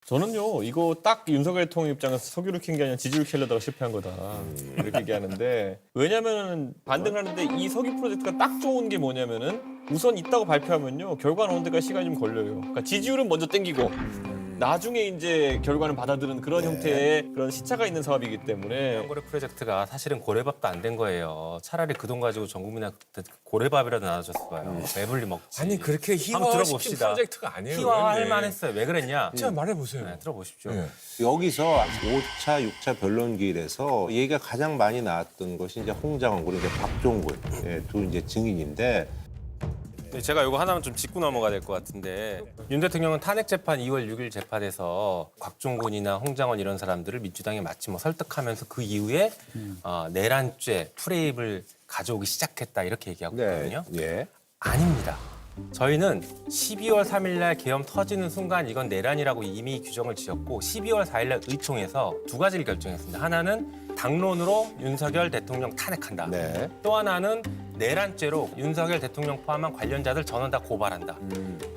저는요 이거 딱 윤석열 대통령 입장에서 석유를 캔 게 아니라 지지를 캐려다가 실패한 거다 이렇게 얘기하는데 왜냐면은 반등을 하는데 이 석유 프로젝트가 딱 좋은 게 뭐냐면은 우선 있다고 발표하면요 결과 나오는 데까지 시간이 좀 걸려요. 그러니까 지지율은 먼저 땡기고 나중에 이제 결과는 받아들이는 그런 형태의 그런 시차가 있는 사업이기 때문에 연고래 프로젝트가 사실은 고래밥도 안 된 거예요. 차라리 그 돈 가지고 전 국민한테 고래밥이라도 나눠줬어요. 배불리 먹지. 아니 그렇게 한번 희화시킨 들어봅시다. 프로젝트가 아니에요. 희화할 의원님. 만했어요. 왜 그랬냐? 진짜 말해보세요. 네, 들어보십시오. 네. 여기서 5차, 6차 변론기일에서 얘기가 가장 많이 나왔던 것이 이제 홍장원 그리고 이제 박종근 두 이제 증인인데 네, 제가 이거 하나만 좀 짚고 넘어가야 될 것 같은데 윤 대통령은 탄핵 재판 2월 6일 재판에서 곽종근이나 홍장원 이런 사람들을 민주당에 마치 뭐 설득하면서 그 이후에 내란죄 프레임을 가져오기 시작했다 이렇게 얘기하고 있거든요. 예. 아닙니다. 저희는 12월 3일 날 계엄 터지는 순간 이건 내란이라고 이미 규정을 지었고 12월 4일 날 의총에서 두 가지를 결정했습니다. 하나는 당론으로 윤석열 대통령 탄핵한다. 네. 또 하나는 내란죄로 윤석열 대통령 포함한 관련자들 전원 다 고발한다.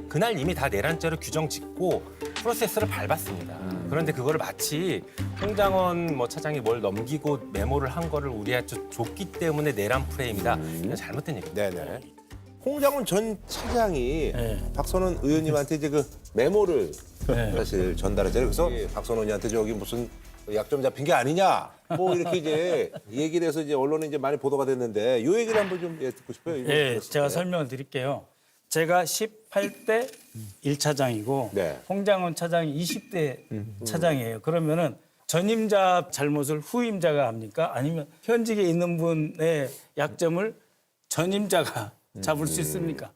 그날 이미 다 내란죄로 규정 짓고 프로세스를 밟았습니다. 그런데 그거를 마치 홍장원 차장이 뭘 넘기고 메모를 한 거를 우리한테 줬기 때문에 내란 프레임이다. 이건 잘못된 얘기입니다. 네네. 홍장원 전 차장이 박선원 의원님한테 이제 그 메모를 사실 전달했잖아요. 그래서 박선원이한테 저기 무슨 약점 잡힌 게 아니냐, 뭐 이렇게 이제 얘기를 해서 이제 언론에 이제 많이 보도가 됐는데 이 얘기를 한번 좀 듣고 싶어요. 이거 예, 들었을 제가 때. 설명을 드릴게요. 제가 18대 1차장이고 네. 홍장원 차장이 20대 차장이에요. 그러면은 전임자 잘못을 후임자가 합니까? 아니면 현직에 있는 분의 약점을 전임자가 잡을 수 있습니까?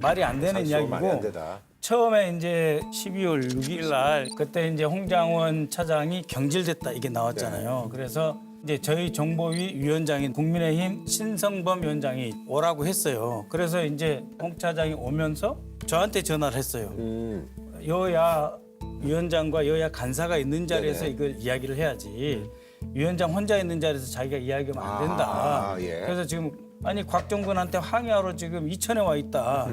말이 안 되는 사실 말이 안 이야기고 되다. 처음에 이제 12월 6일 날 그때 이제 홍장원 차장이 경질됐다 이게 나왔잖아요. 그래서 이제 저희 정보위 위원장인 국민의힘 신성범 위원장이 오라고 했어요. 그래서 이제 홍 차장이 오면서 저한테 전화를 했어요. 여야 위원장과 여야 간사가 있는 자리에서 네네. 이걸 이야기를 해야지. 위원장 혼자 있는 자리에서 자기가 이야기하면 안 된다. 예. 그래서 지금 아니 곽종근한테 항의하러 지금 이천에 와 있다.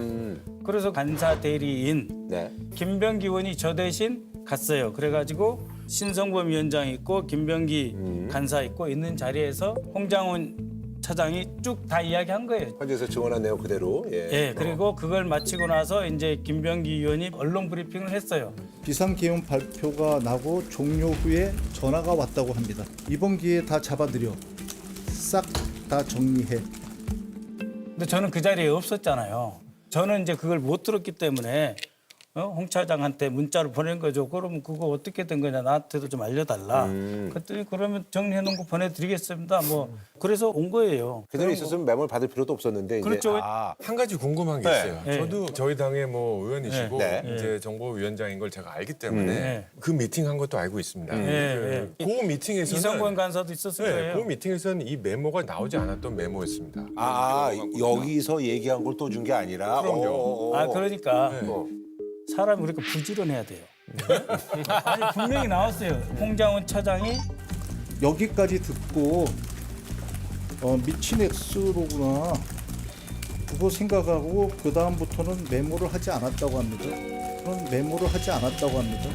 그래서 간사 대리인 네. 김병기 의원이 저 대신 갔어요. 그래가지고 신성범 위원장이 있고 김병기 간사 있고 있는 자리에서 홍장원 차장이 쭉 다 이야기한 거예요. 현재에서 증언한 내용 그대로. 예. 예, 그리고 그걸 마치고 나서 이제 김병기 의원이 언론 브리핑을 했어요. 비상계엄 발표가 나고 종료 후에 전화가 왔다고 합니다. 이번 기회에 다 잡아들여 싹 다 정리해. 근데 저는 그 자리에 없었잖아요. 저는 이제 그걸 못 들었기 때문에 홍 차장한테 문자를 보낸 거죠. 그러면 그거 어떻게 된 거냐 나한테도 좀 알려달라. 그랬더니 그러면 정리해놓은 거 보내드리겠습니다. 뭐 그래서 온 거예요. 그대로 있었으면 메모를 받을 필요도 없었는데 그렇죠. 이제 한 가지 궁금한 게 네. 있어요. 네. 저도 저희 당의 뭐 의원이시고 네. 이제 정보위원장인 걸 제가 알기 때문에 네. 그 미팅한 것도 알고 있습니다. 네. 그 미팅에서는 이성권 간사도 있었을 네, 거예요. 그 미팅에서는 이 메모가 나오지 않았던 메모였습니다. 여기서 얘기한 걸 또 준 게 아니라. 그럼요. 아 그러니까 어. 사람이 우리가 부지런해야 돼요. 아니 분명히 나왔어요. 홍장원 차장이 여기까지 듣고 미친 X로구나. 그거 생각하고 그 다음부터는 메모를 하지 않았다고 합니다. 그런 메모를 하지 않았다고 합니다.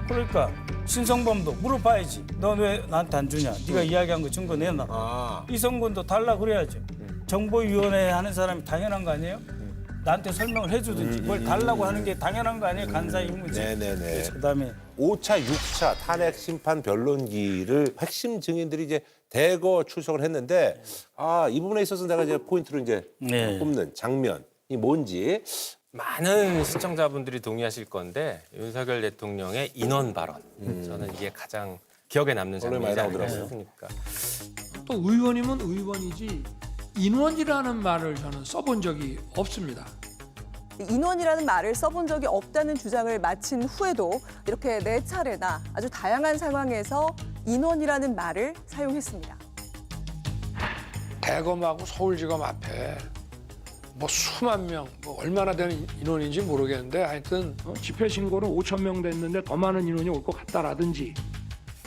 그러니까 신성범도 물어봐야지. 너 왜 나한테 안 주냐? 네가 이야기한 거 증거 내놔. 이성근도 달라 그래야죠. 정보위원회 하는 사람이 당연한 거 아니에요? 나한테 설명을 해주든지 뭘 달라고 하는 게 당연한 거 아니에요? 간사 임무지. 네네네. 그다음에 5차, 6차 탄핵 심판 변론기를 핵심 증인들이 이제 대거 출석을 했는데 이 부분에 있어서 내가 이제 포인트로 이제 네. 꼽는 장면이 뭔지. 많은 시청자분들이 동의하실 건데 윤석열 대통령의 인원 발언. 저는 이게 가장 기억에 남는 오늘 많이 장면이지 나오더라고요. 않습니까? 또 의원이면 의원이지 인원이라는 말을 저는 써본 적이 없습니다. 인원이라는 말을 써본 적이 없다는 주장을 마친 후에도 이렇게 네 차례나 아주 다양한 상황에서 인원이라는 말을 사용했습니다. 대검하고 서울지검 앞에 뭐 수만 명, 뭐 얼마나 되는 인원인지 모르겠는데 하여튼 집회 신고는 5천 명 됐는데 더 많은 인원이 올 것 같다라든지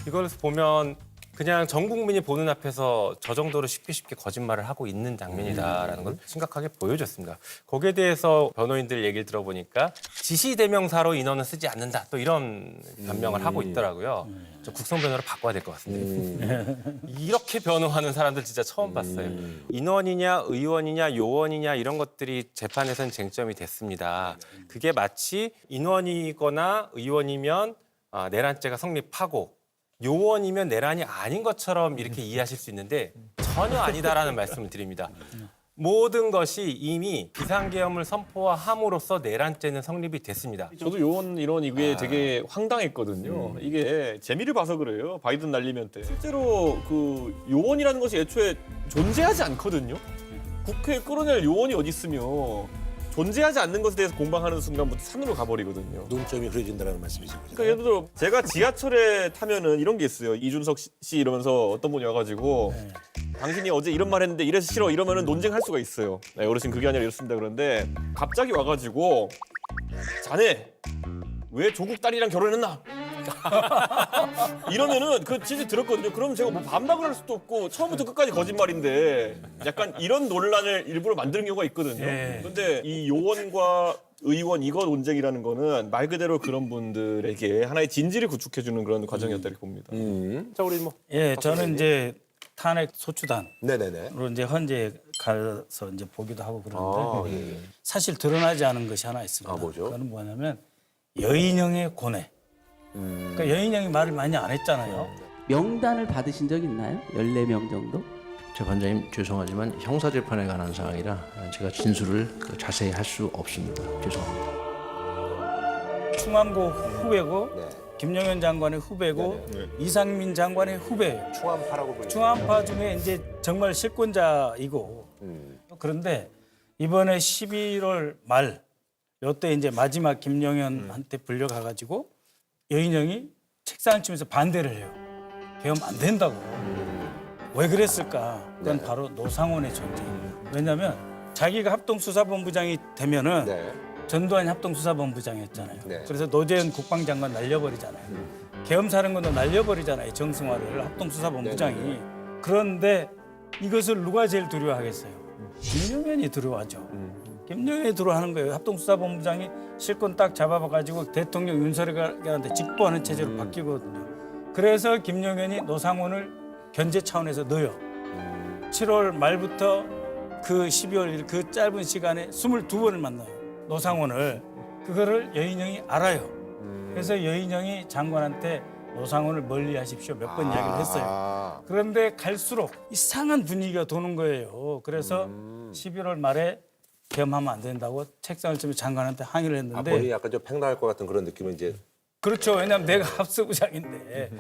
이걸 보면 그냥 전 국민이 보는 앞에서 저 정도로 쉽게 거짓말을 하고 있는 장면이다라는 걸 심각하게 보여줬습니다. 거기에 대해서 변호인들 얘기를 들어보니까 지시대명사로 인원은 쓰지 않는다. 또 이런 변명을 하고 있더라고요. 저 국선 변호로 바꿔야 될 것 같습니다. 이렇게 변호하는 사람들 진짜 처음 봤어요. 인원이냐 의원이냐 요원이냐 이런 것들이 재판에서는 쟁점이 됐습니다. 그게 마치 인원이거나 의원이면 내란죄가 성립하고 요원이면 내란이 아닌 것처럼 이렇게 이해하실 수 있는데 전혀 아니다라는 말씀을 드립니다. 모든 것이 이미 비상계엄을 선포함으로써 내란죄는 성립이 됐습니다. 저도 요원 이론 이게 되게 황당했거든요. 이게 재미를 봐서 그래요. 바이든 날리면 때 실제로 그 요원이라는 것이 애초에 존재하지 않거든요. 국회에 끌어낼 요원이 어디 있으며 존재하지 않는 것에 대해서 공방하는 순간부터 산으로 가버리거든요. 눈점이 그려진다는 말씀이죠. 그러니까 예를 들어 제가 지하철에 타면은 이런 게 있어요. 이준석 씨 이러면서 어떤 분이 와가지고 당신이 어제 이런 말 했는데 이래서 싫어 이러면은 논쟁할 수가 있어요. 네, 어르신 그게 아니라 이렇습니다. 그런데 갑자기 와가지고 자네 왜 조국 딸이랑 결혼했나? 이러면은 그 진짜 들었거든요. 그럼 제가 뭐 반박을 할 수도 없고 처음부터 끝까지 거짓말인데 약간 이런 논란을 일부러 만드는 경우가 있거든요. 그런데 이 요원과 의원 이거 논쟁이라는 거는 말 그대로 그런 분들에게 하나의 진지를 구축해주는 그런 과정이었다 이렇게 봅니다. 자, 우리 뭐. 예, 저는 이제 탄핵 소추단으로 네네네. 이제 헌재에 가서 이제 보기도 하고 그러는데 예. 사실 드러나지 않은 것이 하나 있습니다. 뭐죠? 그건 뭐냐면 여인형의 고뇌. 그러니까 여인형이 말을 많이 안 했잖아요. 명단을 받으신 적 있나요? 14명 정도? 재판장님 죄송하지만 형사재판에 관한 사항이라 제가 진술을 자세히 할 수 없습니다. 죄송합니다. 충암고 후배고 네. 김영현 장관의 후배고 이상민 장관의 후배예요. 충암파라고 불리죠. 충암파 중에 이제 정말 실권자이고 그런데 이번에 11월 말 요때 이제 마지막 김영현한테 불려가가지고 여인형이 책상을 치면서 반대를 해요. 계엄 안 된다고. 왜 그랬을까? 그건 바로 노상원의 존재. 왜냐하면 자기가 합동수사본부장이 되면은 네. 전두환이 합동수사본부장이었잖아요. 네. 그래서 노재현 국방장관 날려버리잖아요. 계엄사령관도 날려버리잖아요. 정승화를 합동수사본부장이. 그런데 이것을 누가 제일 두려워하겠어요? 김용현이 두려워하죠. 김용현이 두려워하는 거예요. 합동수사본부장이 실권 딱 잡아가지고 대통령 윤석열한테 직보하는 체제로 바뀌거든요. 그래서 김용현이 노상원을 견제 차원에서 넣어요. 7월 말부터 그 12월 1일 그 짧은 시간에 22번을 만나요. 노상원을. 그거를 여인형이 알아요. 그래서 여인형이 장관한테 노상원을 멀리 하십시오 몇 번 이야기를 했어요. 그런데 갈수록 이상한 분위기가 도는 거예요. 그래서 11월 말에 계엄하면 안 된다고 책상을 치며 장관한테 항의를 했는데 본인이 약간 좀 팽당할 것 같은 그런 느낌은 이제. 그렇죠. 왜냐하면 내가 합수부장인데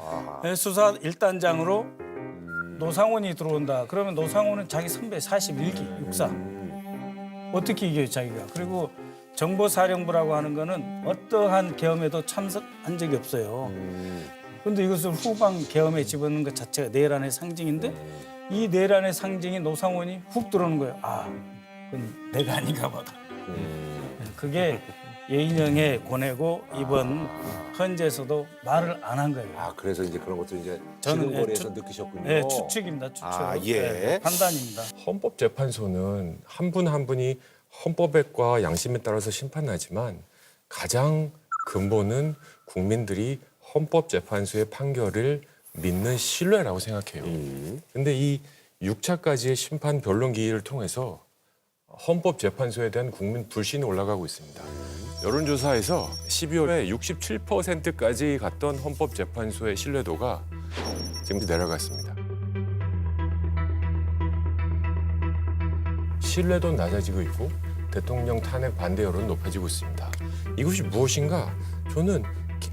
수사 1단장으로 노상원이 들어온다. 그러면 노상원은 자기 선배 41기 육사. 어떻게 이겨요 자기가. 그리고 정보사령부라고 하는 거는 어떠한 계엄에도 참석한 적이 없어요. 그런데 이것을 후방 계엄에 집어넣는 것 자체가 내란의 상징인데 이 내란의 상징이 노상원이 훅 들어오는 거예요. 아, 그건 내가 아닌가 보다. 그게 예인형의 고뇌고 이번 헌재에서도 말을 안 한 거예요. 그래서 이제 그런 것도 이제 저는 지금거리에서 느끼셨군요. 네, 추측입니다. 추측. 예. 네, 판단입니다. 헌법재판소는 한 분 한 분이 헌법과 양심에 따라서 심판하지만 가장 근본은 국민들이 헌법재판소의 판결을 믿는 신뢰라고 생각해요. 근데 이 6차까지의 심판 변론 기일을 통해서 헌법재판소에 대한 국민 불신이 올라가고 있습니다. 여론조사에서 12월에 67%까지 갔던 헌법재판소의 신뢰도가 지금 내려갔습니다. 신뢰도 낮아지고 있고 대통령 탄핵 반대 여론 높아지고 있습니다. 이것이 무엇인가? 저는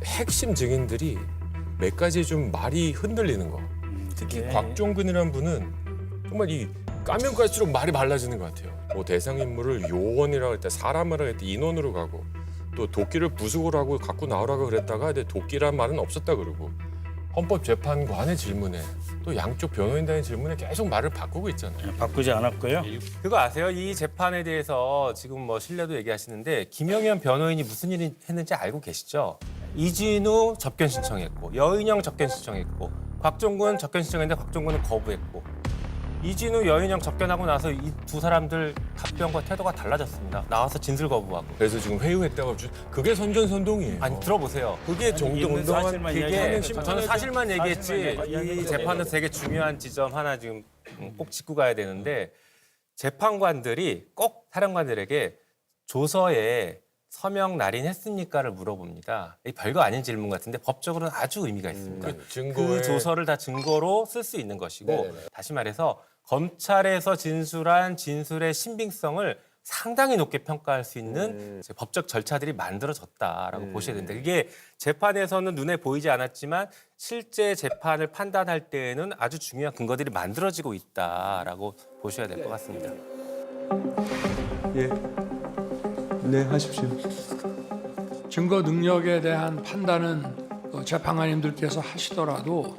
핵심 증인들이 몇 가지 좀 말이 흔들리는 거. 특히 곽종근이라는 분은 정말 이 까면 깔수록 말이 말라지는 것 같아요. 뭐 대상인물을 요원이라고 했다, 사람이라고 했다, 인원으로 가고 또 도끼를 부수고 하고 갖고 나오라고 그랬다가 도끼란 말은 없었다 그러고 헌법재판관의 질문에 또 양쪽 변호인단의 질문에 계속 말을 바꾸고 있잖아요. 바꾸지 않았고요. 그거 아세요? 이 재판에 대해서 지금 뭐 신뢰도 얘기하시는데 김영현 변호인이 무슨 일을 했는지 알고 계시죠? 이진우 접견 신청했고 여인형 접견 신청했고 곽종근 접견 신청했는데 곽종근은 거부했고 이진우 여인영 접견하고 나서 이 두 사람들 답변과 태도가 달라졌습니다. 나와서 진술 거부하고. 그래서 지금 회유했다고 그게 선전선동이에요. 아니 들어보세요. 그게 정동원 사실만 그게 이야기하는 저는 사실만 얘기했지 사실만 이 재판에서 되게 중요한 지점 하나 지금 꼭 짚고 가야 되는데 재판관들이 꼭 사령관들에게 조서에 서명 날인했습니까를 물어봅니다. 이 별거 아닌 질문 같은데 법적으로는 아주 의미가 있습니다. 그 조서를 다 증거로 쓸 수 있는 것이고 네네네. 다시 말해서 검찰에서 진술한 진술의 신빙성을 상당히 높게 평가할 수 있는 이제 법적 절차들이 만들어졌다라고 보셔야 됩니다. 이게 재판에서는 눈에 보이지 않았지만 실제 재판을 판단할 때에는 아주 중요한 근거들이 만들어지고 있다라고 보셔야 될 것 같습니다. 예. 네, 하십시오. 증거 능력에 대한 판단은 재판관님들께서 하시더라도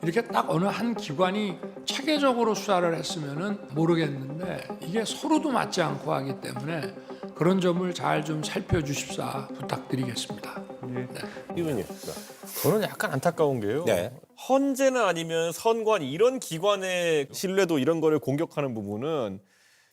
이렇게 딱 어느 한 기관이 체계적으로 수사를 했으면은 모르겠는데 이게 서로도 맞지 않고 하기 때문에 그런 점을 잘 좀 살펴주십사 부탁드리겠습니다. 이분님. 저는 약간 안타까운 게요. 네. 헌재나 아니면 선관 이런 기관의 신뢰도 이런 거를 공격하는 부분은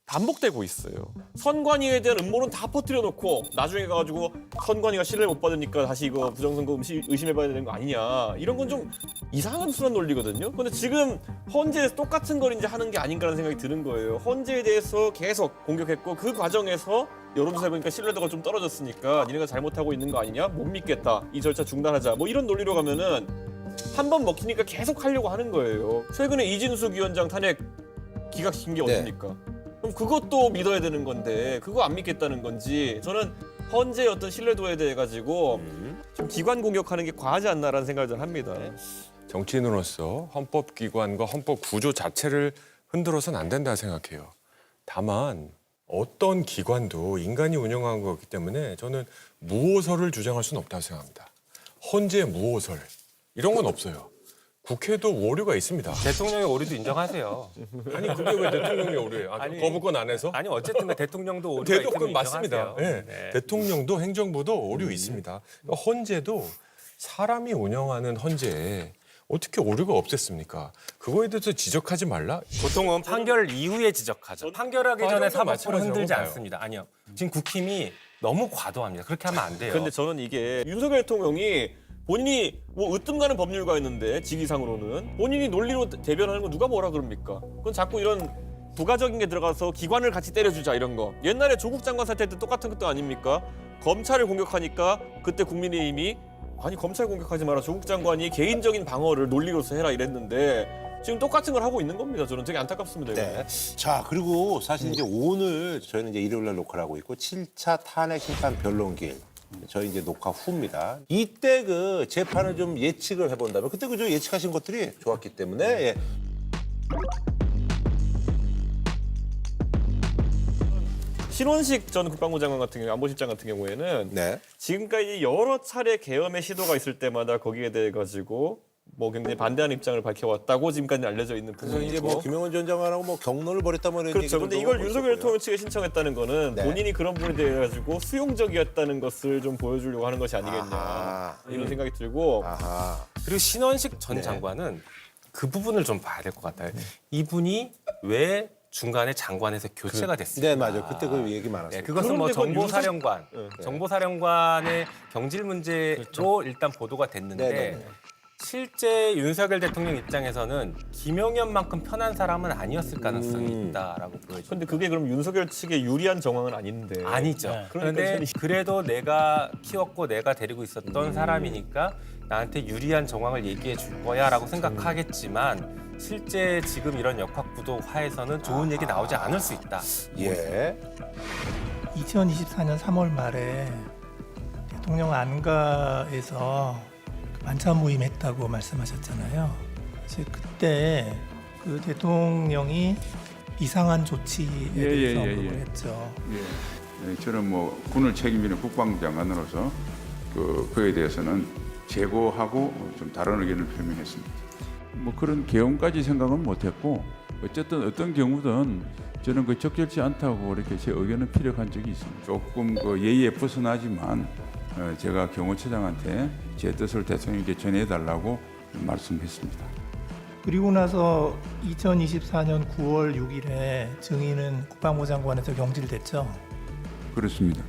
반복되고 있어요. 선관위에 대한 음모론 다 퍼뜨려 놓고 나중에 가가지고 선관위가 신뢰를 못 받으니까 다시 이거 부정선거 의심해봐야 되는 거 아니냐. 이런 건 좀 이상한 순환 논리거든요. 근데 지금 헌재에서 똑같은 걸 이제 하는 게 아닌가라는 생각이 드는 거예요. 헌재에 대해서 계속 공격했고 그 과정에서 여론조사 해보니까 신뢰도가 좀 떨어졌으니까 니네가 잘못하고 있는 거 아니냐? 못 믿겠다. 이 절차 중단하자. 뭐 이런 논리로 가면은 한 번 먹히니까 계속 하려고 하는 거예요. 최근에 이진숙 위원장 탄핵 기각시킨 게 어딥니까? 그럼 그것도 믿어야 되는 건데 그거 안 믿겠다는 건지 저는 헌재의 어떤 신뢰도에 대해 가지고 좀 기관 공격하는 게 과하지 않나라는 생각을 좀 합니다. 정치인으로서 헌법기관과 헌법 구조 자체를 흔들어서는 안 된다 생각해요. 다만 어떤 기관도 인간이 운영한 거기 때문에 저는 무오설을 주장할 수는 없다고 생각합니다. 헌재 무오설 이런 건 없어요. 국회도 오류가 있습니다. 대통령의 오류도 인정하세요. 아니 그게 왜 대통령의 오류예요? 아니, 거부권 안에서? 아니 어쨌든 대통령도 오류가 있다면 대통령 맞습니다. 인정하세요. 네. 대통령도 행정부도 오류 있습니다. 헌재도 사람이 운영하는 헌재에 어떻게 오류가 없앴습니까? 그거에 대해서 지적하지 말라? 보통은 판결 이후에 지적하죠. 판결하기 전에 사법부를 마찬가지라고 흔들지 봐요. 않습니다. 아니요. 지금 국힘이 너무 과도합니다. 그렇게 하면 안 돼요. 근데 저는 이게 윤석열 대통령이 본인이 뭐 으뜸 가는 법률가였는데 직위상으로는 본인이 논리로 대변하는 거 누가 뭐라 그럽니까? 그건 자꾸 이런 부가적인 게 들어가서 기관을 같이 때려주자 이런 거. 옛날에 조국 장관 사태 때 똑같은 것도 아닙니까? 검찰을 공격하니까 그때 국민의힘이 아니 검찰 공격하지 마라. 조국 장관이 개인적인 방어를 논리로서 해라 이랬는데 지금 똑같은 걸 하고 있는 겁니다. 저는 되게 안타깝습니다. 이거. 네. 자, 그리고 사실 이제 오늘 저희는 이제 일요일 날 녹화를 하고 있고 7차 탄핵 심판 변론길 저희 이제 녹화 후입니다. 이때 그 재판을 좀 예측을 해본다면 그때 그저 예측하신 것들이 좋았기 때문에 예. 신원식 전 국방부 장관 같은 경우, 안보실장 같은 경우에는 네. 지금까지 여러 차례 계엄의 시도가 있을 때마다 거기에 대해 가지고 뭐 굉장히 반대하는 입장을 밝혀왔다고 지금까지 알려져 있는 그래서 부분이고. 이제 뭐 김영원 전 장관하고 뭐 경로를 벌였다 뭐 이런 그렇죠. 근데 얘기들도 이걸 윤석열 있었고요. 대통령 측에 신청했다는 거는 네. 본인이 그런 부분에 대해 가지고 수용적이었다는 것을 좀 보여주려고 하는 것이 아니겠냐 아하. 이런 생각이 들고. 아하. 그리고 신원식 전 네. 장관은 그 부분을 좀 봐야 될 것 같아요. 이분이 왜 중간에 장관에서 교체가 됐습니까? 네, 맞아요. 그때 그 얘기 많았어요. 네, 그것은 뭐 그런데 그건 정보사령관, 정보사령관의 경질 문제로 일단 보도가 됐는데 네, 네. 실제 윤석열 대통령 입장에서는 김용현만큼 편한 사람은 아니었을 가능성이 있다라고 보여집니다. 근데 그게 그럼 윤석열 측에 유리한 정황은 아닌데. 아니죠. 네. 그런데 그래도 내가 키웠고 내가 데리고 있었던 사람이니까 나한테 유리한 정황을 얘기해 줄 거야라고 생각하겠지만 실제 지금 이런 역학구도 하에서는 좋은 얘기 나오지 않을 수 있다. 예. 2024년 3월 말에 대통령 안가에서 만찬 모임했다고 말씀하셨잖아요. 사실 그때 그 대통령이 이상한 조치에 대해서 언급을 했죠. 예, 저는 뭐 군을 책임지는 국방부 장관으로서 그에 대해서는 재고하고 좀 다른 의견을 표명했습니다. 뭐 그런 계엄까지 생각은 못했고 어쨌든 어떤 경우든 저는 그 적절치 않다고 이렇게 제 의견을 피력한 적이 있습니다. 조금 그 예의에 벗어나지만 제가 경호처장한테 제 뜻을 대통령께 전해달라고 말씀했습니다. 그리고 나서 2024년 9월 6일에 증인은 국방부 장관에서 경질됐죠. 그렇습니다.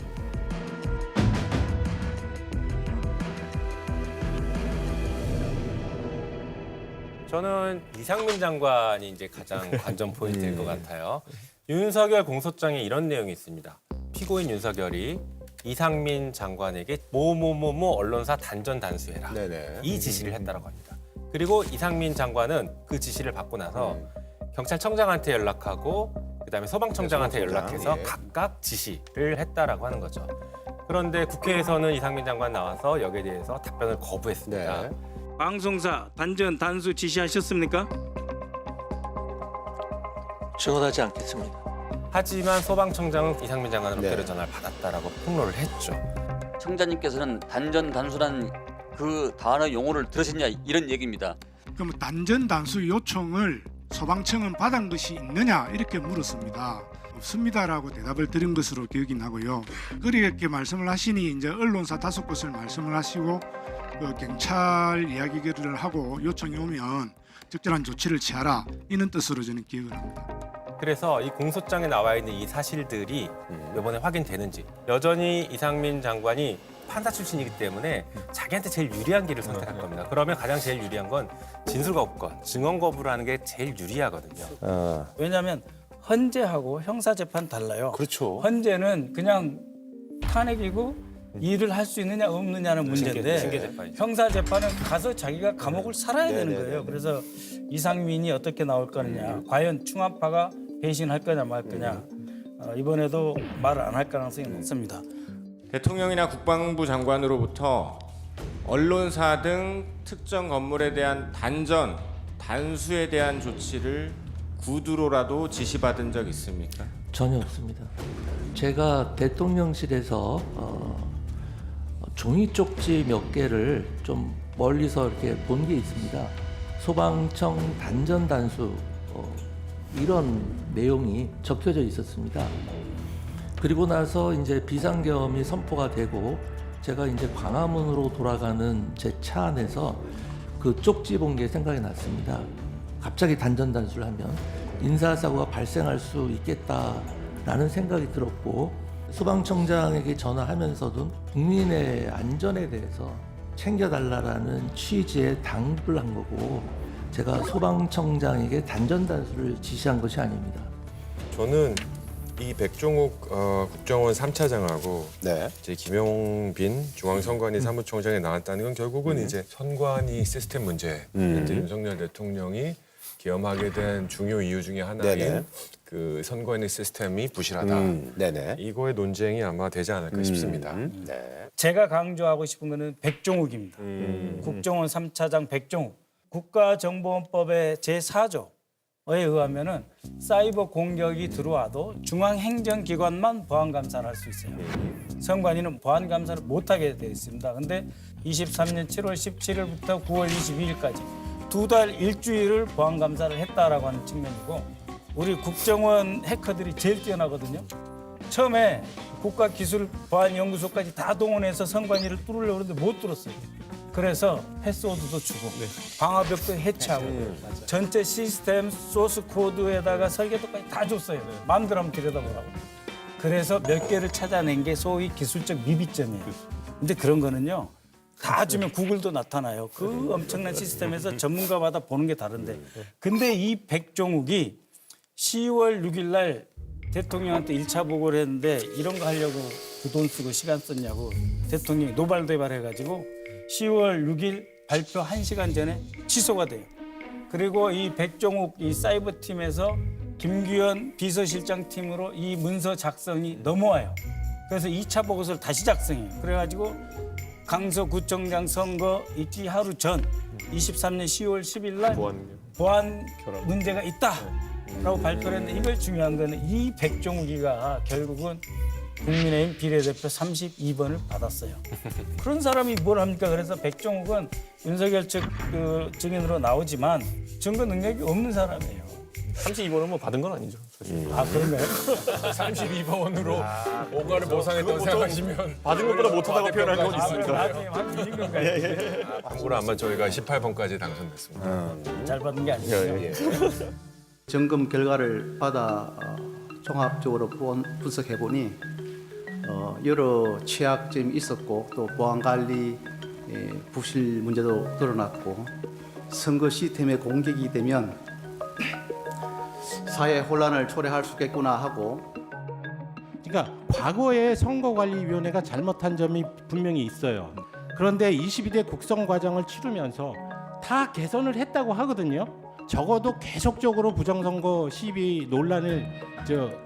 저는 이상민 장관이 이제 가장 관전 포인트인 것 같아요. 윤석열 공소장에 이런 내용이 있습니다. 피고인 윤석열이 이상민 장관에게 뭐뭐뭐뭐 언론사 단전 단수해라. 네네. 이 지시를 했다라고 합니다. 그리고 이상민 장관은 그 지시를 받고 나서 경찰청장한테 연락하고 그다음에 소방청장한테 네, 연락해서 소방청장, 예. 각각 지시를 했다라고 하는 거죠. 그런데 국회에서는 이상민 장관 나와서 여기에 대해서 답변을 거부했습니다. 네. 방송사 단전 단수 지시하셨습니까? 증언하지 않겠습니다. 하지만 소방청장은 이상민 장관으로부터 네. 이런 전화를 받았다라고 폭로를 했죠. 청자님께서는 단전 단수란 그 단어 용어를 들으셨냐 이런 얘기입니다. 그럼 단전 단수 요청을 소방청은 받은 것이 있느냐 이렇게 물었습니다. 없습니다라고 대답을 드린 것으로 기억이 나고요. 그렇게 말씀을 하시니 이제 언론사 5곳을 말씀을 하시고 그 경찰 이야기를 하고 요청이 오면 적절한 조치를 취하라 이런 뜻으로 저는 기억을 합니다. 그래서 이 공소장에 나와 있는 이 사실들이 이번에 확인되는지 여전히 이상민 장관이 판사 출신이기 때문에 자기한테 제일 유리한 길을 선택할 겁니다. 그러면 가장 제일 유리한 건 진술 거부권, 증언 거부를 하는 게 제일 유리하거든요. 왜냐하면 헌재하고 형사 재판 달라요. 그렇죠. 헌재는 그냥 탄핵이고 일을 할 수 있느냐 없느냐는 문제인데 징계 재판이죠. 형사 재판은 가서 자기가 감옥을 살아야 되는 네네네. 거예요. 그래서 이상민이 어떻게 나올 거느냐, 과연 충암파가 배신할 거냐 말 거냐, 이번에도 말을 안 할 가능성이 높습니다. 대통령이나 국방부 장관으로부터 언론사 등 특정 건물에 대한 단전, 단수에 대한 조치를 구두로라도 지시받은 적 있습니까? 전혀 없습니다. 제가 대통령실에서 종이 쪽지 몇 개를 좀 멀리서 이렇게 본 게 있습니다. 소방청 단전 단수 이런 내용이 적혀져 있었습니다. 그리고 나서 이제 비상계엄이 선포가 되고 제가 이제 광화문으로 돌아가는 제 차 안에서 그 쪽지 본 게 생각이 났습니다. 갑자기 단전 단수를 하면 인사사고가 발생할 수 있겠다라는 생각이 들었고 소방청장에게 전화하면서도 국민의 안전에 대해서 챙겨달라는 취지의 당부를 한 거고 제가 소방청장에게 단전 단수를 지시한 것이 아닙니다. 저는 이 백종욱 국정원 3차장하고 이제 김용빈 중앙선관위 사무총장이 나왔다는 건 결국은 이제 선관위 시스템 문제. 이제 윤석열 대통령이 계엄하게 된 중요 이유 중에 하나인 네네. 그 선관위 시스템이 부실하다. 네네. 이거의 논쟁이 아마 되지 않을까 싶습니다. 네. 제가 강조하고 싶은 거는 백종욱입니다. 국정원 3차장 백종욱. 국가정보원법의 제4조에 의하면은 사이버 공격이 들어와도 중앙행정기관만 보안감사를 할 수 있어요. 선관위는 보안감사를 못하게 되어 있습니다. 근데 23년 7월 17일부터 9월 22일까지 2달 일주일을 보안감사를 했다라고 하는 측면이고 우리 국정원 해커들이 제일 뛰어나거든요. 처음에 국가기술보안연구소까지 다 동원해서 선관위를 뚫으려고 했는데 못 뚫었어요. 그래서 패스워드도 주고 방화벽도 해체하고 전체 시스템 소스 코드에다가 설계도까지 다 줬어요. 마음대로 한번 들여다보라고. 그래서 몇 개를 찾아낸 게 소위 기술적 미비점이에요. 근데 그런 거는요. 다 주면 구글도 나타나요. 그 엄청난 시스템에서 전문가마다 보는 게 다른데. 근데 이 백종욱이 10월 6일 날 대통령한테 1차 보고를 했는데 이런 거 하려고 그 돈 쓰고 시간 썼냐고 대통령이 노발대발해가지고 10월 6일 발표 1시간 전에 취소가 돼요. 그리고 이 백종욱 이 사이버 팀에서 김규현 비서실장 팀으로 이 문서 작성이 넘어와요. 그래서 2차 보고서를 다시 작성해요. 그래가지고 강서구청장 선거 있기 하루 전 23년 10월 10일 날 보안 문제가 있다라고 발표를 했는데 이걸 중요한 거는 이 백종욱이가 결국은 국민의힘 비례대표 32번을 받았어요. 그런 사람이 뭘 합니까? 그래서 백종욱은 윤석열 측 증인으로 나오지만 증거 능력이 없는 사람이에요. 32번은 뭐 받은 건 아니죠. 사실. 아 그러네. 32번으로 뭔가를 보상했다고 생각하시면 받은 것보다 못하다고 표현할 건 있습니다. 나중에 막 밀린 건가요? 참고로 아마 저희가 18번까지 당선됐습니다. 잘 받은 게 아니에요. 점검 결과를 받아 종합적으로 분석해 보니 여러 취약점이 있었고 또 보안 관리 부실 문제도 드러났고 선거 시스템에 공격이 되면 사회 혼란을 초래할 수 있겠구나 하고. 그러니까 과거에 선거관리위원회가 잘못한 점이 분명히 있어요. 그런데 22대 국정 과정을 치르면서 다 개선을 했다고 하거든요. 적어도 계속적으로 부정선거 시비 논란을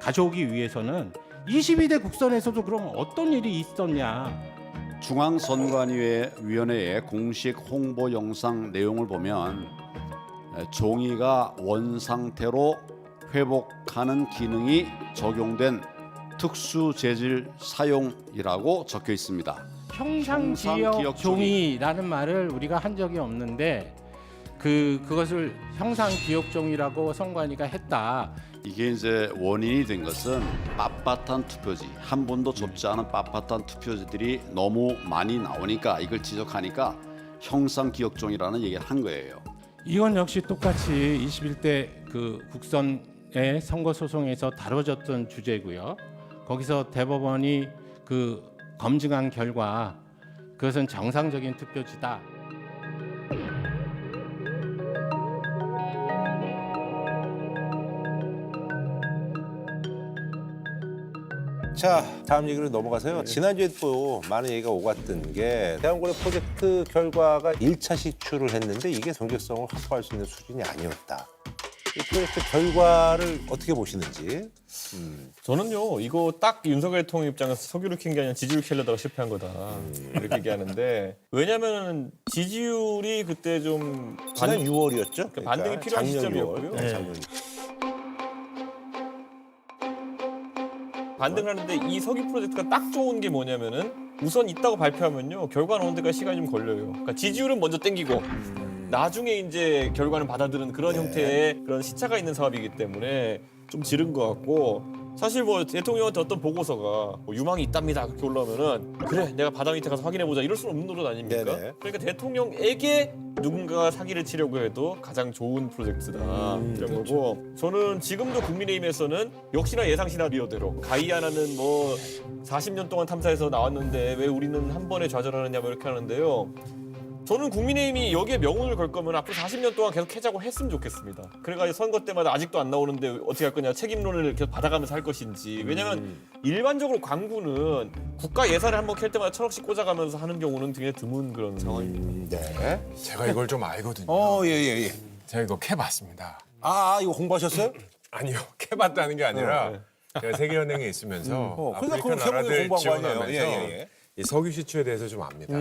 가져오기 위해서는 22대 국선에서도 그럼 어떤 일이 있었냐. 중앙선관위원회의 공식 홍보 영상 내용을 보면 종이가 원상태로 회복하는 기능이 적용된 특수 재질 사용이라고 적혀 있습니다. 형상기억 종이라는 말을 우리가 한 적이 없는데 그것을 형상기억종이라고 선관위가 했다. 이게 이제 원인이 된 것은 빳빳한 투표지, 한 번도 접지 않은 빳빳한 투표지들이 너무 많이 나오니까 이걸 지적하니까 형상기억종이라는 얘기를 한 거예요. 이건 역시 똑같이 21대 그 국선의 선거 소송에서 다뤄졌던 주제고요. 거기서 대법원이 검증한 결과 그것은 정상적인 투표지다. 자, 다음 얘기로 넘어가서요. 지난주에 또 많은 얘기가 오갔던 게 대한고래 프로젝트 결과가 1차 시추를 했는데 이게 정직성을 확보할 수 있는 수준이 아니었다. 이 프로젝트 결과를 어떻게 보시는지. 저는요 이거 딱 윤석열 대통령 입장에서 석유를 캔 게 아니라 지지율 캐려다가 실패한 거다 이렇게 얘기하는데 왜냐하면 지지율이 그때 좀 지난 6월이었죠? 그러니까 반등이 필요한 시점이었고요. 작년. 반등하는데 이 석유 프로젝트가 딱 좋은 게 뭐냐면은 우선 있다고 발표하면요 결과 나오는 데가 시간이 좀 걸려요. 그러니까 지지율은 먼저 땡기고 나중에 이제 결과는 받아들은 그런 형태의 그런 시차가 있는 사업이기 때문에 좀 지른 것 같고 사실 뭐 대통령한테 어떤 보고서가 뭐 유망이 있답니다 그렇게 올라오면은 그래 내가 바다 밑에 가서 확인해 보자 이럴 수는 없는 노릇 아닙니까? 네네. 그러니까 대통령에게 누군가가 사기를 치려고 해도 가장 좋은 프로젝트다 이런 거고 저는 지금도 국민의힘에서는 역시나 예상 시나리오대로 가이아나는 뭐 40년 동안 탐사해서 나왔는데 왜 우리는 한 번에 좌절하느냐 뭐 이렇게 하는데요. 저는 국민의힘이 여기에 명운을 걸 거면 앞으로 40년 동안 계속 해자고 했으면 좋겠습니다. 그래가지고 선거 때마다 아직도 안 나오는데 어떻게 할 거냐 책임론을 계속 받아가면서 할 것인지. 왜냐하면 일반적으로 광부는 국가 예산을 한번 캘 때마다 1,000억씩 꽂아가면서 하는 경우는 굉장히 드문 그런 상황입니다. 네. 제가 이걸 좀 알거든요. 예. 제가 이거 캐봤습니다. 이거 공부하셨어요? 아니요, 캐봤다는 게 아니라 제가 세계은행에 있으면서 아프리카 나라들 지원하면서 이 석유 시추에 대해서 좀 압니다.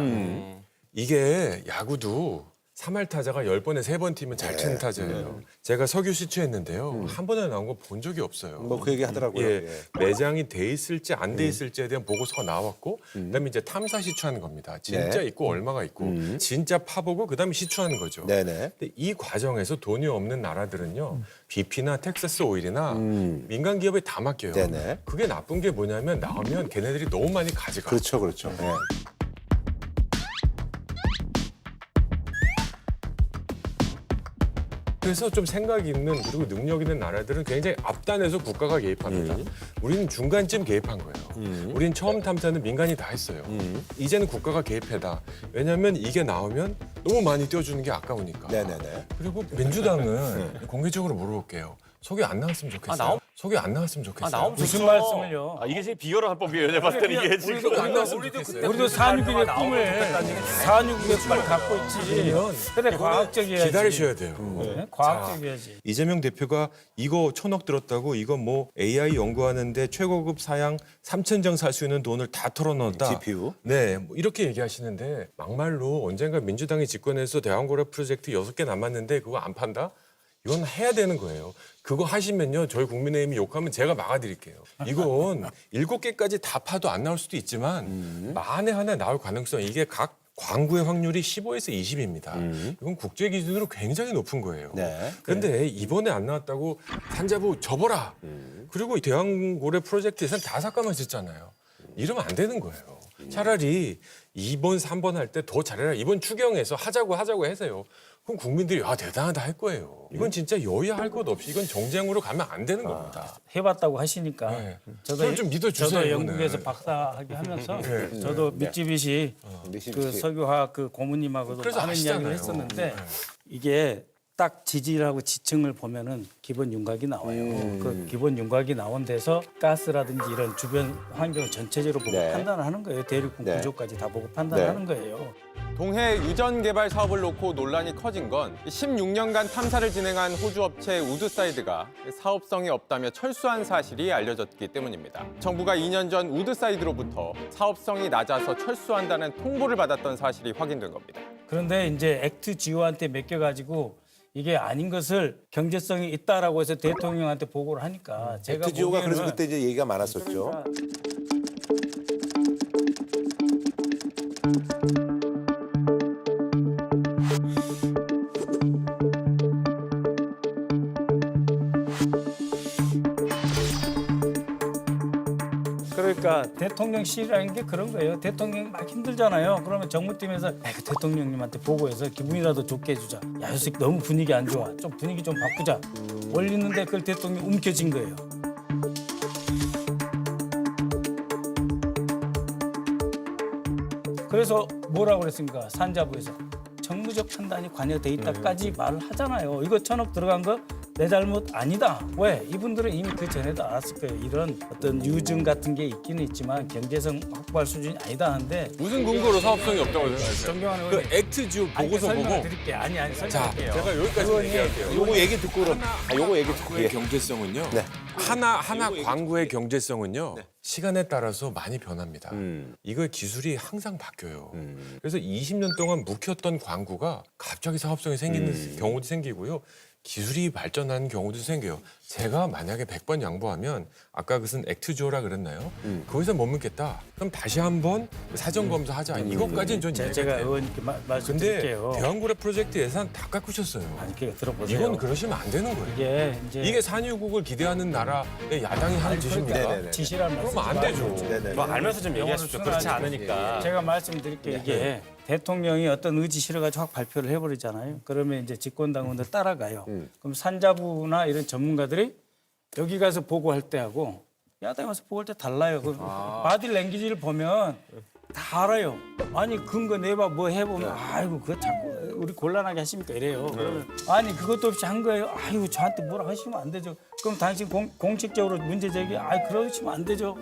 이게 야구도 3할 타자가 10번에 3번 팀은 잘 치는 타자예요. 제가 석유 시추했는데요. 한 번에 나온 거 본 적이 없어요. 뭐 그 얘기 하더라고요. 예, 매장이 돼 있을지 안 돼 있을지에 대한 보고서가 나왔고 그다음에 이제 탐사 시추하는 겁니다. 진짜 있고 얼마가 있고 진짜 파보고 그다음에 시추하는 거죠. 네네. 근데 이 과정에서 돈이 없는 나라들은요. BP나 텍사스 오일이나 민간 기업에 다 맡겨요. 네네. 그게 나쁜 게 뭐냐면 나오면 걔네들이 너무 많이 가져가. 그렇죠. 네. 그래서 좀 생각 있는 그리고 능력 있는 나라들은 굉장히 앞단에서 국가가 개입합니다. 우리는 중간쯤 개입한 거예요. 우리는 처음 탐사는 민간이 다 했어요. 이제는 국가가 개입해다. 왜냐하면 이게 나오면 너무 많이 띄워주는 게 아까우니까. 네네네. 그리고 민주당은 공개적으로 물어볼게요. 석유 안 나왔으면 좋겠어요. 석유 안 나왔으면 좋겠어요. 무슨 말씀을요? 이게 제일 비열한 합법이에요. 내가 봤을 때는 이게 지금 우리도 안 나왔으면 좋겠어요. 우리도 4.6일의 꿈을 4.6일의 꿈을 갖고 있지. 근데 과학적이어야지. 기다리셔야 돼요. 과학적이어야지. 이재명 대표가 이거 1,000억 들었다고 이거 뭐 AI 연구하는데 최고급 사양 3,000장 살 수 있는 돈을 다 털어넣었다. GPU? 네, 뭐 이렇게 얘기하시는데 막말로 언젠가 민주당이 집권해서 대왕고래 프로젝트 6개 남았는데 그거 안 판다? 이건 해야 되는 거예요. 그거 하시면요. 저희 국민의힘이 욕하면 제가 막아드릴게요. 이건 7개까지 다 파도 안 나올 수도 있지만 만에 하나 나올 가능성 이게 각 광구의 확률이 15에서 20입니다. 이건 국제 기준으로 굉장히 높은 거예요. 그런데 이번에 안 나왔다고 산자부 접어라. 그리고 대왕고래 프로젝트에서는 다 삭감하셨잖아요. 이러면 안 되는 거예요. 차라리 2번, 3번 할 때 더 잘해라. 이번 추경에서 하자고 해서요. 그럼 국민들이 대단하다 할 거예요. 이건 진짜 여야 할 것 없이 이건 정쟁으로 가면 안 되는 겁니다. 해봤다고 하시니까 저를 좀 믿어주세요. 저도 이거는. 영국에서 박사학위 하면서 네. 저도 미쯔비시 그 석유화학 그 고문님하고도 그래서 많은 아시잖아요. 이야기를 했었는데 이게 딱 지질하고 지층을 보면은 기본 윤곽이 나와요. 그 기본 윤곽이 나온 데서 가스라든지 이런 주변 환경 전체적으로 보고 판단을 하는 거예요. 대륙 구조까지 다 보고 판단을 하는 거예요. 동해 유전 개발 사업을 놓고 논란이 커진 건 16년간 탐사를 진행한 호주 업체 우드사이드가 사업성이 없다며 철수한 사실이 알려졌기 때문입니다. 정부가 2년 전 우드사이드로부터 사업성이 낮아서 철수한다는 통보를 받았던 사실이 확인된 겁니다. 그런데 이제 액트 지오한테 맡겨가지고 이게 아닌 것을 경제성이 있다라고 해서 대통령한테 보고를 하니까 제가 액트지오가 보기에는 그래서 그때 이제 얘기가 많았었죠. 그러니까 대통령실이라는 게 그런 거예요. 대통령이 막 힘들잖아요. 그러면 정무팀에서 그 대통령님한테 보고해서 기분이라도 좋게 해주자. 야, 이 새끼 너무 분위기 안 좋아. 좀 분위기 좀 바꾸자. 올리는데 그걸 대통령이 움켜쥔 거예요. 그래서 뭐라고 그랬습니까? 산자부에서 정무적 판단이 관여돼 있다까지 말을 하잖아요. 이거 1,000억 들어간 거 내 잘못 아니다. 왜? 이분들은 이미 그 전에도 알았을 거예요. 이런 어떤 유증 같은 게 있기는 있지만 경제성 확보할 수준이 아니다 하는데 무슨 근거로 사업성이 없다고 생각하세요? 존경하는 그 의원님. 액트지오 보고서 보고 드릴게요. 아니 자, 설명할게요. 제가 여기까지 얘기할게요. 요거 얘기 듣고 그럼 요거 얘기 듣고 광구의 경제성은요. 하나 광구의 경제성은요. 시간에 따라서 많이 변합니다. 이거 기술이 항상 바뀌어요. 그래서 20년 동안 묵혔던 광구가 갑자기 사업성이 생기는 경우도 생기고요. 기술이 발전하는 경우도 생겨요. 제가 만약에 100번 양보하면 아까 그것은 액트지오라 그랬나요? 거기서 못 묻겠다. 그럼 다시 한번 사전 검사하자. 이것까지는 좀 이해가 제가 돼요. 의원님께 근데 말씀드릴게요. 대왕고래 프로젝트 예산 다 깎으셨어요. 아니, 그게 들어보세요. 이건 그러시면 안 되는 거예요. 이게 이제 이게 산유국을 기대하는 나라의 야당이 하는 짓입니까? 지시란 말씀. 그러면 안 되죠. 뭐 알면서 좀 얘기하십시오. 그렇지 않으니까. 제가 말씀드릴게요. 이게 대통령이 어떤 의지 실어가지고 확 발표를 해버리잖아요. 그러면 이제 집권당원들 따라가요. 그럼 산자부나 이런 전문가들이 여기 가서 보고할 때하고 야당에 와서 보고할 때 달라요. 그 바디 랭귀지를 보면 다 알아요. 아니 근거 내봐 뭐 해보면 아이고 그거 자꾸 우리 곤란하게 하십니까 이래요. 그러면 아니 그것도 없이 한 거예요. 아이고 저한테 뭐라 하시면 안 되죠. 그럼 당신 공식적으로 문제 제기 그러시면 안 되죠.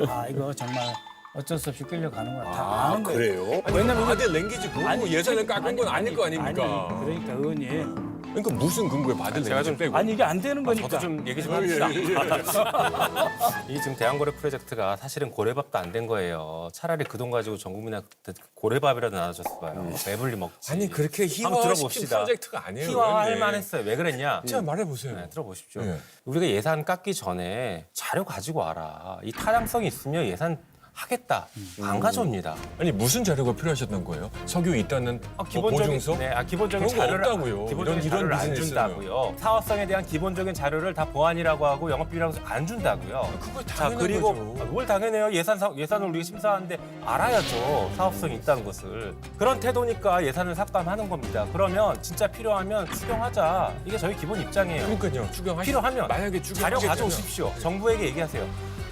아 이거 정말 어쩔 수 없이 끌려가는 거야. 다 아는 거예요. 그래요? 왜냐면 바디 랭귀지 보고 예산을 깎은 건 아닐 거 아닙니까? 아니, 그러니까 의원님. 그러니까 무슨 근거에 바디 랭귀지 빼고? 아니 이게 안 되는 거니까. 저도 좀 얘기 좀 합시다. 이 지금 대왕고래 프로젝트가 사실은 고래밥도 안 된 거예요. 차라리 그 돈 가지고 전 국민한테 고래밥이라도 나눠줬을 거예요. 배불리 먹지. 아니 그렇게 한번 희화시킨 들어봅시다. 프로젝트가 아니에요. 희화할 의원님. 만했어요. 왜 그랬냐? 진짜 말해보세요. 네, 들어보십시오. 네. 우리가 예산 깎기 전에 자료 가지고 와라. 이 타당성이 있으면 예산 하겠다. 안 가져옵니다. 아니 무슨 자료가 필요하셨던 거예요? 석유 있다는 보증서? 기본적인 그런 거 자료를 없다고요. 기본적인 이런 자료를 안 비즈니스는. 준다고요. 사업성에 대한 기본적인 자료를 다 보안이라고 하고 영업비라고 해서 안 준다고요. 그거 자 당연한 그리고 거죠. 뭘 당연해요. 예산을 우리가 심사하는데 알아야죠. 사업성이 있다는 것을. 그런 태도니까 예산을 삭감하는 겁니다. 그러면 진짜 필요하면 추경하자. 이게 저희 기본 입장이에요. 그러니까요. 추경하시. 필요하면 만약에 자료 추경하게 가져오십시오. 정부에게 얘기하세요.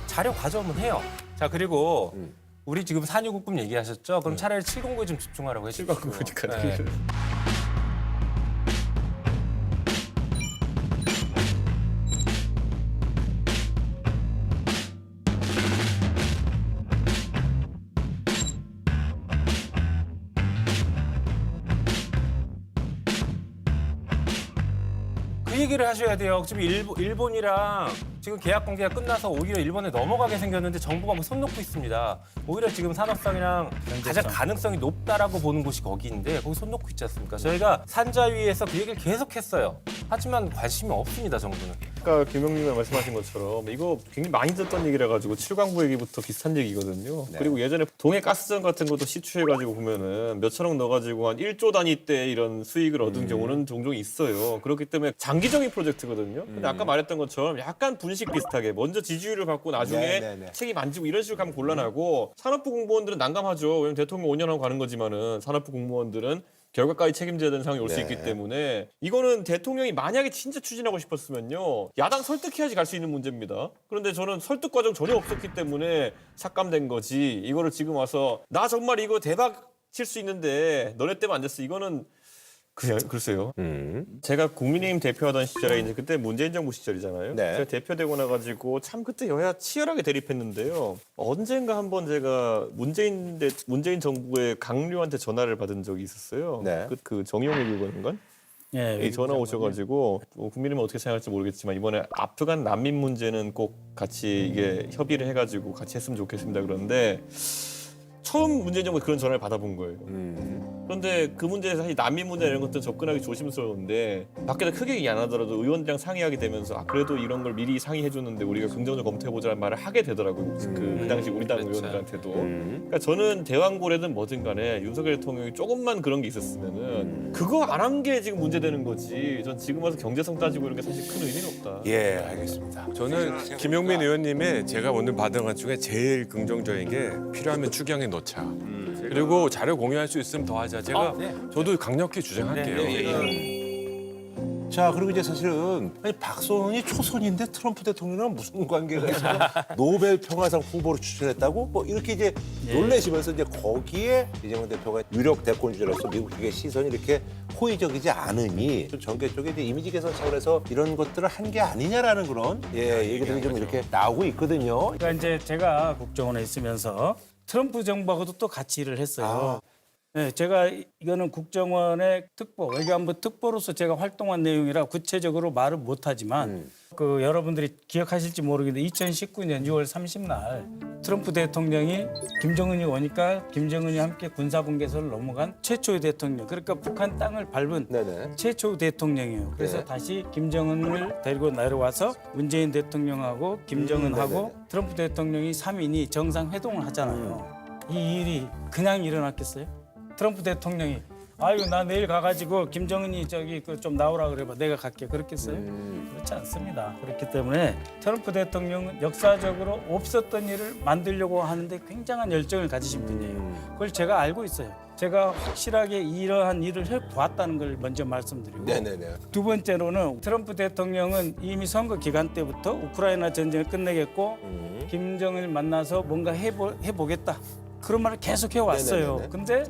자료 가져오면 해요. 자 그리고 우리 지금 산유국금 얘기하셨죠? 그럼 차라리 709에 좀 집중하라고 해주십시오. 709니까. 네. 그 얘기를 하셔야 돼요. 지금 일본이랑 지금 계약 관계가 끝나서 오히려 일본에 넘어가게 생겼는데 정부가 손 놓고 있습니다. 오히려 지금 산업성이랑 가장 가능성이 높다라고 보는 곳이 거기인데 거기 손 놓고 있지 않습니까? 저희가 산자위에서 그 얘기를 계속했어요. 하지만 관심이 없습니다, 정부는. 아까 김영님이 말씀하신 것처럼 이거 굉장히 많이 듣던 얘기라 가지고 7광부 얘기부터 비슷한 얘기거든요. 네. 그리고 예전에 동해 가스전 같은 것도 시추해가지고 보면은 몇천억 넣어가지고 한 1조 단위대 이런 수익을 얻은 경우는 종종 있어요. 그렇기 때문에 장기적인 프로젝트거든요. 근데 아까 말했던 것처럼 약간 분식 비슷하게 먼저 지지율을 받고 나중에 책임 안 지고 이런 식으로 가면 곤란하고 산업부 공무원들은 난감하죠. 왜냐면 대통령 5년 하고 가는 거지만은 산업부 공무원들은 결과까지 책임져야 되는 상황이 올 수 있기 때문에 이거는 대통령이 만약에 진짜 추진하고 싶었으면요. 야당 설득해야지 갈 수 있는 문제입니다. 그런데 저는 설득 과정 전혀 없었기 때문에 삭감된 거지. 이거를 지금 와서 나 정말 이거 대박 칠 수 있는데 너네 때문에 안 됐어. 이거는 그냥 글쎄요. 제가 국민의힘 대표하던 시절에 이제 그때 문재인 정부 시절이잖아요. 제가 대표되고 나가지고 참 그때 여야 치열하게 대립했는데요. 언젠가 한번 제가 문재인 정부의 강류한테 전화를 받은 적이 있었어요. 그 정용일 의원인가? 예, 전화 오셔가지고 국민의힘은 어떻게 생각할지 모르겠지만 이번에 아프간 난민 문제는 꼭 같이 이게 협의를 해가지고 같이 했으면 좋겠습니다. 그런데 처음 문재인 정부가 그런 전화를 받아본 거예요. 그런데 그 문제에서 사실 난민 문제 이런 것들은 접근하기 조심스러운데 밖에서 크게 얘기 안 하더라도 의원들이랑 상의하게 되면서 그래도 이런 걸 미리 상의해줬는데 우리가 긍정적으로 검토해보자는 말을 하게 되더라고요. 그 당시 우리 당 의원들한테도. 그러니까 저는 대왕고래든 뭐든 간에 윤석열 대통령이 조금만 그런 게 있었으면은 그거 안 한 게 지금 문제되는 거지. 전 지금 와서 경제성 따지고 이런 게 사실 큰 의미는 없다. 예, 알겠습니다. 저는 김용민 의원님의 제가 오늘 받은 것 중에 제일 긍정적인 게 필요하면 추경에 넣자. 그리고 자료 공유할 수 있으면 더 하자. 제가 저도 강력히 주장할게요. 자, 그리고 이제 사실은 아니 박선원이 초선인데 트럼프 대통령이랑 무슨 관계가 있어서 노벨 평화상 후보로 추천했다고 뭐 이렇게 이제 놀라시면서 이제 거기에 이재명 대표가 유력 대권 주자로서 미국의 시선이 이렇게 호의적이지 않으니 좀 정계 쪽에 이제 이미지 개선 차원에서 이런 것들을 한 게 아니냐라는 그런 얘기들이 좀 이렇게 나오고 있거든요. 그러니까 이제 제가 국정원에 있으면서 트럼프 정부하고도 또 같이 일을 했어요. 네, 제가 이거는 국정원의 특보, 외교안보 특보로서 제가 활동한 내용이라 구체적으로 말을 못하지만 그 여러분들이 기억하실지 모르겠는데 2019년 6월 30날 트럼프 대통령이 김정은이 오니까 김정은이 함께 군사분계선을 넘어간 최초의 대통령, 그러니까 북한 땅을 밟은 최초 대통령이에요. 그래서 다시 김정은을 데리고 내려와서 문재인 대통령하고 김정은하고 트럼프 대통령이 3인이 정상회동을 하잖아요. 이 일이 그냥 일어났겠어요? 트럼프 대통령이 아유 나 내일 가가지고 김정은이 저기 그 좀 나오라 그래봐 내가 갈게 그렇겠어요? 그렇지 않습니다. 그렇기 때문에 트럼프 대통령은 역사적으로 없었던 일을 만들려고 하는데 굉장한 열정을 가지신 분이에요. 그걸 제가 알고 있어요. 제가 확실하게 이러한 일을 해보았다는 걸 먼저 말씀드리고 두 번째로는 트럼프 대통령은 이미 선거 기간 때부터 우크라이나 전쟁을 끝내겠고 김정은을 만나서 뭔가 해보겠다. 그런 말을 계속 해왔어요. 근데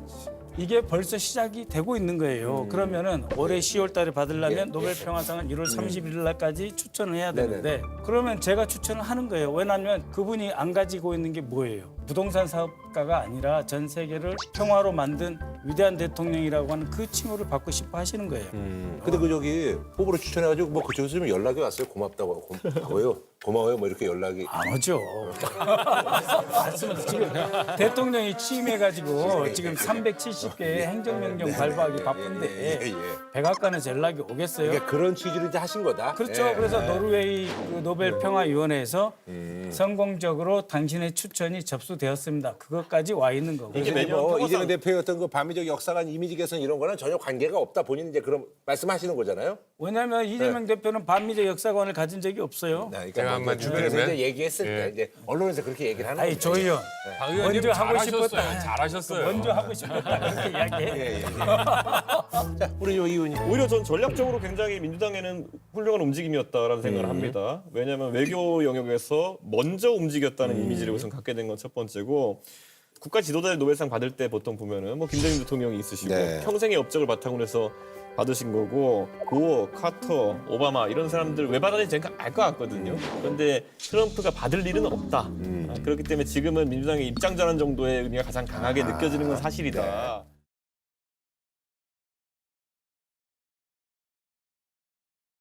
이게 벌써 시작이 되고 있는 거예요. 그러면은 올해 10월 달에 받으려면 노벨 평화상은 1월 31일 날까지 추천을 해야 되는데 그러면 제가 추천을 하는 거예요. 왜냐하면 그분이 안 가지고 있는 게 뭐예요? 부동산 사업가가 아니라 전 세계를 평화로 만든 위대한 대통령이라고 하는 그 칭호를 받고 싶어 하시는 거예요. 근데 그 저기 후보로 추천해가지고 뭐 그쪽에서 좀 연락이 왔어요. 고맙다고. 고마워요. 뭐 이렇게 연락이. 안 오죠. 말씀은 지금 대통령이 취임해가지고 지금 370개의 행정명령 발부하기 바쁜데 백악관에서 연락이 오겠어요? 그러니까 그런 취지로 이제 하신 거다. 그렇죠. 그래서 노르웨이 그 노벨 평화위원회에서 성공적으로 당신의 추천이 접수되었습니다. 그것까지 와 있는 거고. 이게 뭐 이재명 대표의 어떤 그 반미적 역사관 이미지 개선 이런 거는 전혀 관계가 없다. 본인이 이제 그런 말씀하시는 거잖아요. 왜냐하면 이재명 대표는 반미적 역사관을 가진 적이 없어요. 그러니까 뭐 주변에서 이제 얘기했을 때 이제 언론에서 그렇게 얘기를 하는 거죠. 조 의원 먼저 하고 싶었다. 잘하셨어요. 먼저 하고 싶었다. 그렇게 이야기해. 자, 우리 이 의원님. 오히려 전 전략적으로 굉장히 민주당에는 훌륭한 움직임이었다라는 생각을 합니다. 왜냐하면 외교 영역에서 먼저 움직였다는 이미지를 우선 갖게 된 건 첫 번째고 국가 지도자의 노벨상 받을 때 보통 보면은 뭐 김대중 대통령이 있으시고 평생의 업적을 바탕으로 해서 받으신 거고 고어, 카터, 오바마 이런 사람들 왜 받았는지 제가 알 것 같거든요. 그런데 트럼프가 받을 일은 없다. 그렇기 때문에 지금은 민주당의 입장 전환 정도의 의미가 가장 강하게 느껴지는 건 사실이다.